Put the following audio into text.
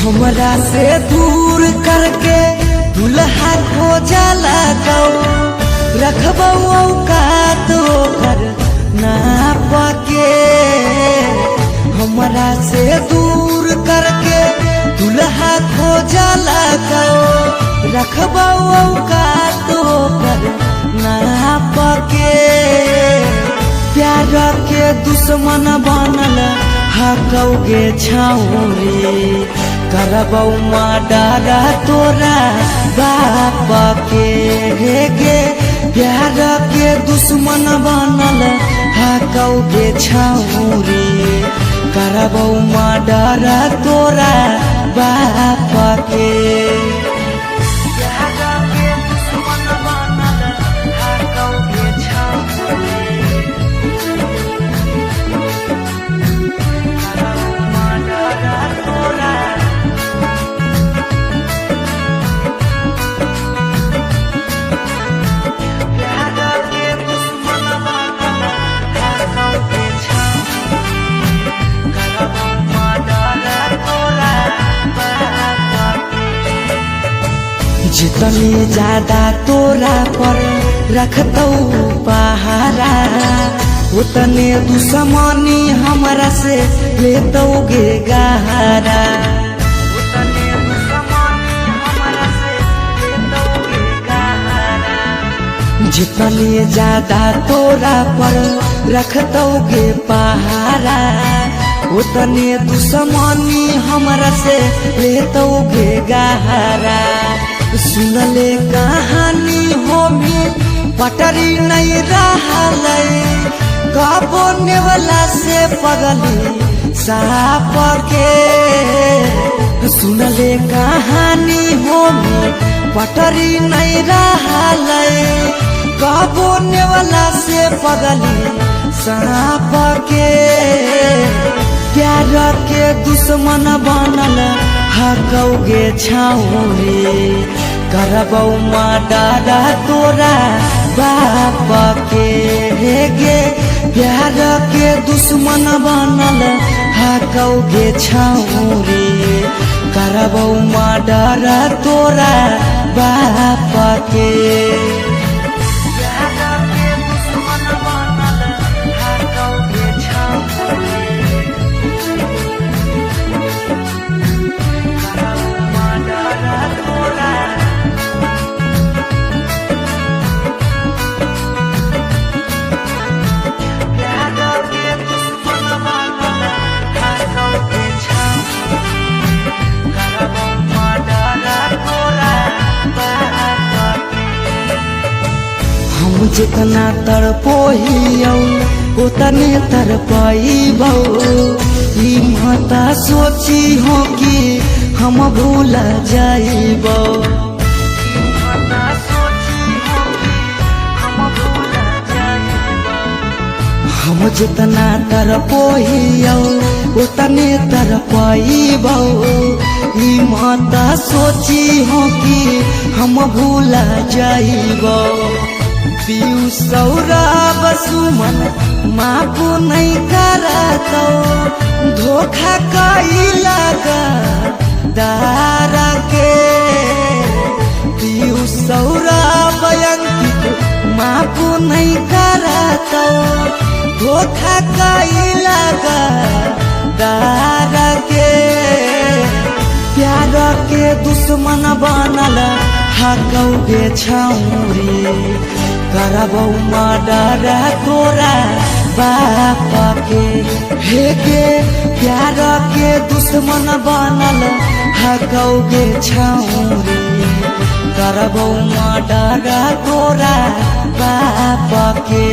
हमरा से दूर करके दुल्हा खोजला गौ रखबौ औकात ओकर नाप के। हमरा से दूर करके दुल्हा खोजला गौ रखबौ औकात ओकर नाप के। प्यार के दुश्मन बनल हकौगे छौरी करबौ मर्डर तोरा बाप के। गे प्यार के दुश्मन बनल हकौगे छौरी करबौ मर्डर तोरा बाप के। जितनी ज्यादा तोरा पर रखतौ पहारा उतने दुश्मनी हमरा से लेतौगे गहरा। जितनी ज्यादा तोरा पर रखतौगे पहारा उतने दुश्मनी हमरा से लेतौगे गहरा। सुनले कहानी होमी पटरी नहीं रहलै कबो नेवला से पगली साप के। सुनले कहानी होमी पटरी नहीं रहलै कबो नेवला से पगली साप के। प्यार के दुश्मन बनल हकौगे छौरी करबौ मर्डर तोरा बाप के। गे प्यार के दुश्मन बनल हकौगे छौरी करबौ मर्डर तोरा बाप के। जितना तड़पोहियौ उतने तड़पैबौ ई मत सोची हो कि हम भूल जाइबौ। हम जितना तड़पोहियौ उतने तड़पैबौ ई मत सोची हो कि हम भूल जाइबौ। पीयू सौरभ सुमन माफ नहीं करतौ धोखा कैला दारा के। पीयू सौरभ अंकित माफ नहीं करतौ धोखा कैला दारा के। प्यार के दुश्मन बनल हकौगे छौरी करबौ मर्डर तोरा बाप के। गे प्यार के दुश्मन बनल हकौगे छौरी करबौ मर्डर तोरा बाप के।